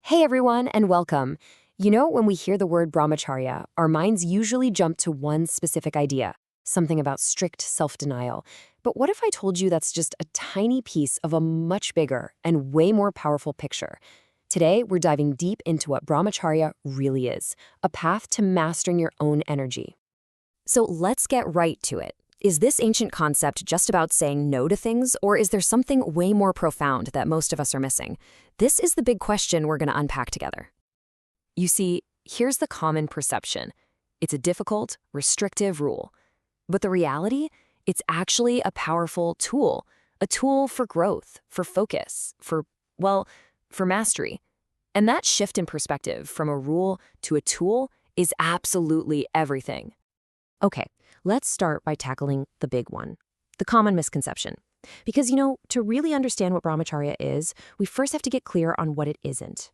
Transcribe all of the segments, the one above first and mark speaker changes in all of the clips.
Speaker 1: Hey everyone, and welcome. When we hear the word brahmacharya, our minds usually jump to one specific idea, something about strict self-denial. But what if I told you that's just a tiny piece of a much bigger and way more powerful picture? Today, we're diving deep into what brahmacharya really is, a path to mastering your own energy. So let's get right to it. Is this ancient concept just about saying no to things, or is there something way more profound that most of us are missing? This is the big question we're going to unpack together. You see, here's the common perception. It's a difficult, restrictive rule. But the reality? It's actually a powerful tool. A tool for growth, for focus, for mastery. And that shift in perspective from a rule to a tool is absolutely everything. Okay, let's start by tackling the big one, the common misconception. Because, to really understand what brahmacharya is, we first have to get clear on what it isn't.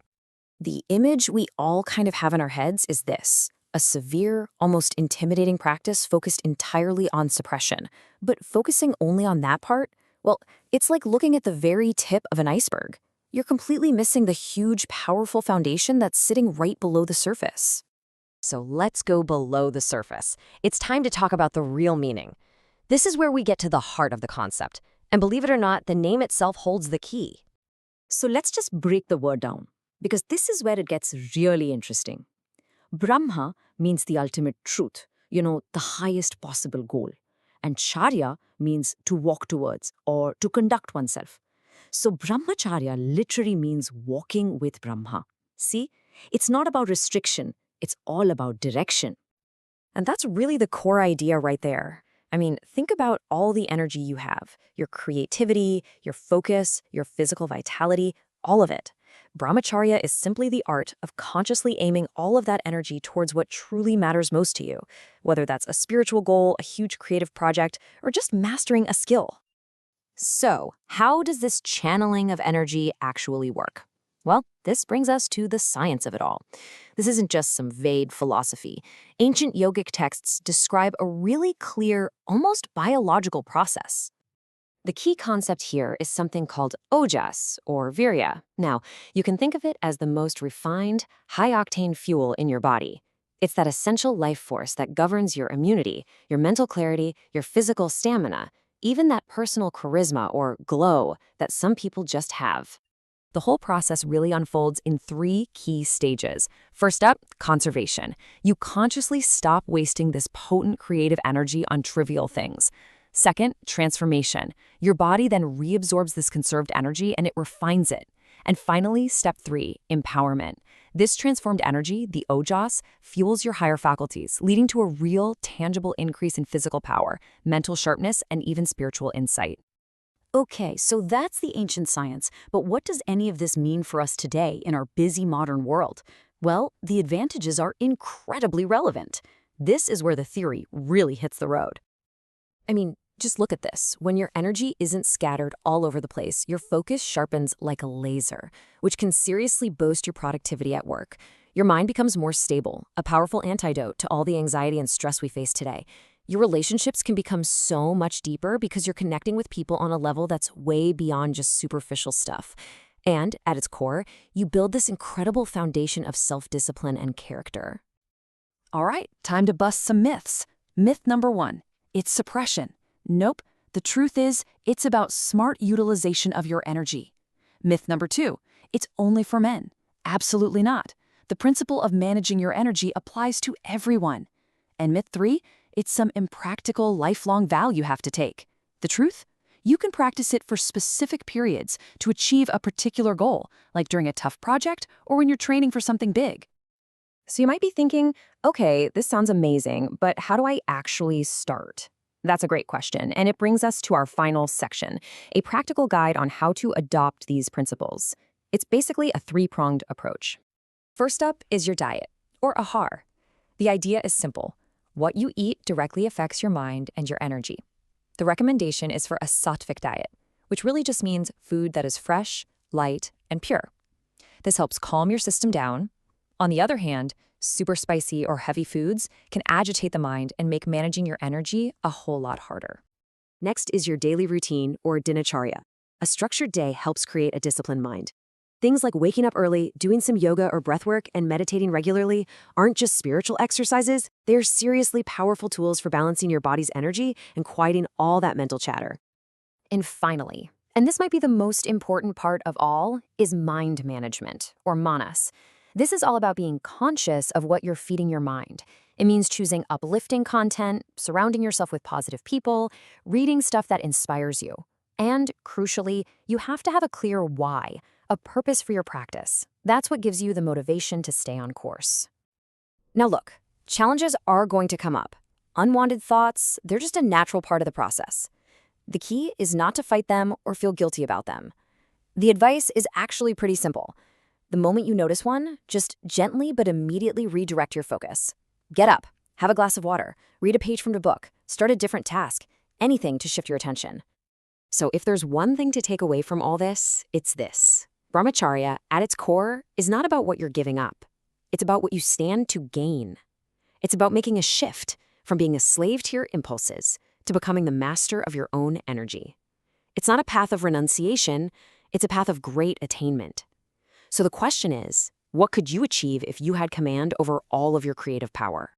Speaker 1: The image we all kind of have in our heads is this: a severe, almost intimidating practice focused entirely on suppression. But focusing only on that part, well, it's like looking at the very tip of an iceberg. You're completely missing the huge, powerful foundation that's sitting right below the surface. So let's go below the surface. It's time to talk about the real meaning. This is where we get to the heart of the concept. And believe it or not, the name itself holds the key.
Speaker 2: So let's just break the word down, because this is where it gets really interesting. Brahma means the ultimate truth, the highest possible goal. And Charya means to walk towards or to conduct oneself. So Brahmacharya literally means walking with Brahma. See, it's not about restriction, it's all about direction.
Speaker 1: And that's really the core idea right there. I mean, think about all the energy you have, your creativity, your focus, your physical vitality, all of it. Brahmacharya is simply the art of consciously aiming all of that energy towards what truly matters most to you, whether that's a spiritual goal, a huge creative project, or just mastering a skill. So, how does this channeling of energy actually work? Well, this brings us to the science of it all. This isn't just some vague philosophy. Ancient yogic texts describe a really clear, almost biological process. The key concept here is something called ojas, or virya. Now, you can think of it as the most refined, high-octane fuel in your body. It's that essential life force that governs your immunity, your mental clarity, your physical stamina, even that personal charisma or glow that some people just have. The whole process really unfolds in 3 key stages. First up, conservation. You consciously stop wasting this potent creative energy on trivial things. Second, transformation. Your body then reabsorbs this conserved energy and it refines it. And finally, step 3, empowerment. This transformed energy, the ojas, fuels your higher faculties, leading to a real, tangible increase in physical power, mental sharpness, and even spiritual insight.
Speaker 2: Okay, so that's the ancient science, but what does any of this mean for us today in our busy modern world? Well, the advantages are incredibly relevant. This is where the theory really hits the road.
Speaker 1: I mean, just look at this. When your energy isn't scattered all over the place, your focus sharpens like a laser, which can seriously boost your productivity at work. Your mind becomes more stable, a powerful antidote to all the anxiety and stress we face today. Your relationships can become so much deeper because you're connecting with people on a level that's way beyond just superficial stuff. And at its core, you build this incredible foundation of self-discipline and character.
Speaker 3: All right, time to bust some myths. Myth number 1, it's suppression. Nope, the truth is, it's about smart utilization of your energy. Myth number 2, it's only for men. Absolutely not. The principle of managing your energy applies to everyone. And myth 3, it's some impractical, lifelong vow you have to take. The truth? You can practice it for specific periods to achieve a particular goal, like during a tough project or when you're training for something big.
Speaker 1: So you might be thinking, okay, this sounds amazing, but how do I actually start? That's a great question, and it brings us to our final section, a practical guide on how to adopt these principles. It's basically a 3-pronged approach. First up is your diet, or ahar. The idea is simple. What you eat directly affects your mind and your energy. The recommendation is for a sattvic diet, which really just means food that is fresh, light, and pure. This helps calm your system down. On the other hand, super spicy or heavy foods can agitate the mind and make managing your energy a whole lot harder. Next is your daily routine, or dinacharya. A structured day helps create a disciplined mind. Things like waking up early, doing some yoga or breathwork, and meditating regularly aren't just spiritual exercises, they're seriously powerful tools for balancing your body's energy and quieting all that mental chatter. And finally, and this might be the most important part of all, is mind management, or manas. This is all about being conscious of what you're feeding your mind. It means choosing uplifting content, surrounding yourself with positive people, reading stuff that inspires you. And, crucially, you have to have a clear why, a purpose for your practice. That's what gives you the motivation to stay on course. Now look, challenges are going to come up. Unwanted thoughts, they're just a natural part of the process. The key is not to fight them or feel guilty about them. The advice is actually pretty simple. The moment you notice one, just gently but immediately redirect your focus. Get up, have a glass of water, read a page from the book, start a different task, anything to shift your attention. So if there's one thing to take away from all this, it's this. Brahmacharya, at its core, is not about what you're giving up. It's about what you stand to gain. It's about making a shift from being a slave to your impulses to becoming the master of your own energy. It's not a path of renunciation, it's a path of great attainment. So the question is, what could you achieve if you had command over all of your creative power?